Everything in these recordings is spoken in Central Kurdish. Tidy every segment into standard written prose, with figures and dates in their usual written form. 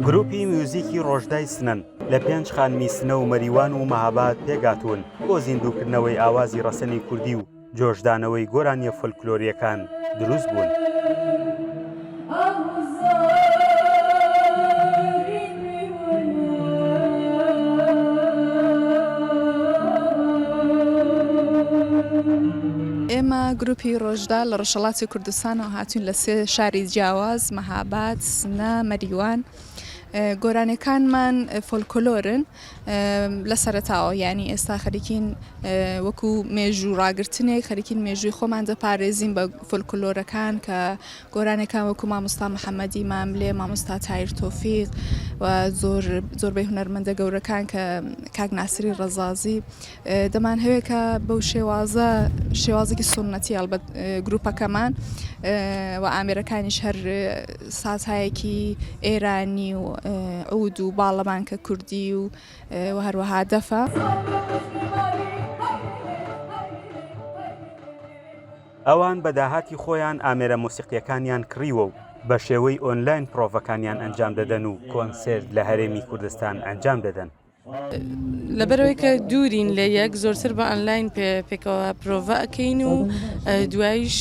گروپی میوزیکی ڕۆژدای سنەن لە 5 خانمی سنە و مەریوان و مەهاباد پێگاتوون بۆ زیندووکردنەوەی ئاوازی ڕەسەنی کوردی و جۆشدانەوەی گۆرانیە فۆلکلۆریەکان دروست بوون. ئێمە گروپی ڕۆژدا لە ڕۆژهەڵاتی کوردستانەوە هاتوین لە 3 شاری جیاواز، مەهاباد، سنە، مەریوان. گۆرانەکانمان فۆلکلۆرن لە سەرەتاوە، یعنی ئێستا خەریکین وەکو مێژوو ڕاگررتنێک خەریکین مێژووی خۆمان دەپارێزین بە فۆلکلۆرەکان کە گۆرانەکان وەکو مامۆستا محەممەدی ماملێ، مامۆستا تایر تۆفیق و زۆربەی هونەرمەندە گەورەکان کە کاک ناسری ڕەزازی دەمان هەوێ کە بەو شێوازێکی سنەتی هەڵبەت گروپەکەمان و ئامێرەکانیش هەر سازهایەکی ئێرانی و عود و باڵەمانکە کوردی و هەروەها دەفە. ئەوان بە داهاتی خۆیان ئامێرە موسیقیەکانیان کڕیوە و بە شێوەی ئۆنلاین پرۆڤەکانیان ئەنجام دەدەن و کۆنسێرت لە هەرێمی کوردستان ئەنجام دەدەن. لەبەرەوەی کە دوورین لە یەک زۆرتر بە ئەنلاین پێکەوە پرۆڤە ئەەکەین و دواییش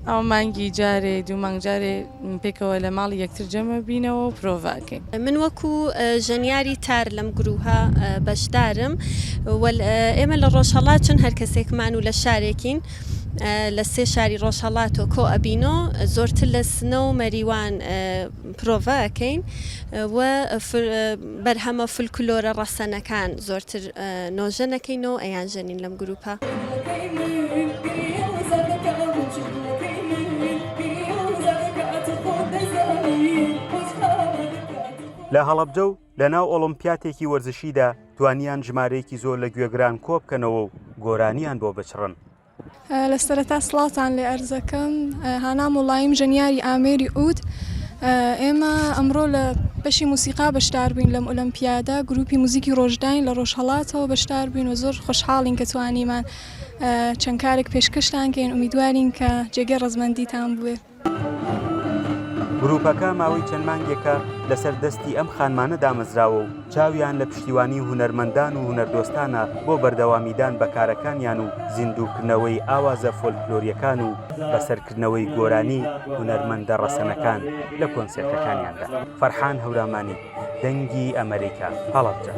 ئەو مانگی جارێ دوو مانگ جارێ پێکەوە لە ماڵی یەکتر جەمە بینەوە و پرۆڤەکەین. من وەکو ژەنیاری تار لەم گروها بەشدارم، ئێمە لە ڕۆژهەڵات چون هەر کەسێکمان و لە شارێکین لە 3 شاری ڕۆژهەڵات و کۆ ئەبینۆ زۆرتر لە سنە و مەریوان پرۆڤە ئەەکەین و بەرهەمە فولکلۆرە ڕەسەنەکان زۆرتر نۆژەنەکەینەوە ئەیانژەنین لەم گروپە. لە هەڵەبجە و لە ناو ئۆلۆمپیاتێکی وەرزشیدا توانیان ژمارەیەکی زۆر لە گوێگران کۆبکەنەوە و گۆرانیان بۆ بچڕن. لە سەرەتا سڵاتان لێ ئەرزەکەم، هانام وڵایم ژەنیاری ئامێری عود. ئێمە ئەمڕۆ لە بەشی موسیقا بەشدار بووین لەم ئۆلۆمپیادا، گروپی موزیکی ڕۆژداین لە ڕۆژهەڵاتەوە بەشدار بووین و زۆر خۆشحاڵین کە توانیمان چەند کارێک پێشکەشتان کەین، ئومیدوارین کە جێگەی ڕەزمەندیتان بوێ. گروپەکە ماوەی چەند مانگێکە لەسەر دەستی ئەم خانمانە دامەزراوە و چاویان لە پشتیوانی هونەرمەندان و هونەردۆستانە بۆ بەردەوامیدان بەکارەکانیان و زیندووکردنەوەی ئاوازە فۆلکلۆریەکان و بەسەرکردنەوەی گۆرانی هونەرمەندە ڕەسەنەکان لە کۆنسێرتەکانیاندا. فەرحان هەورامانی، دەنگی ئەمریکا، هەڵەبجە.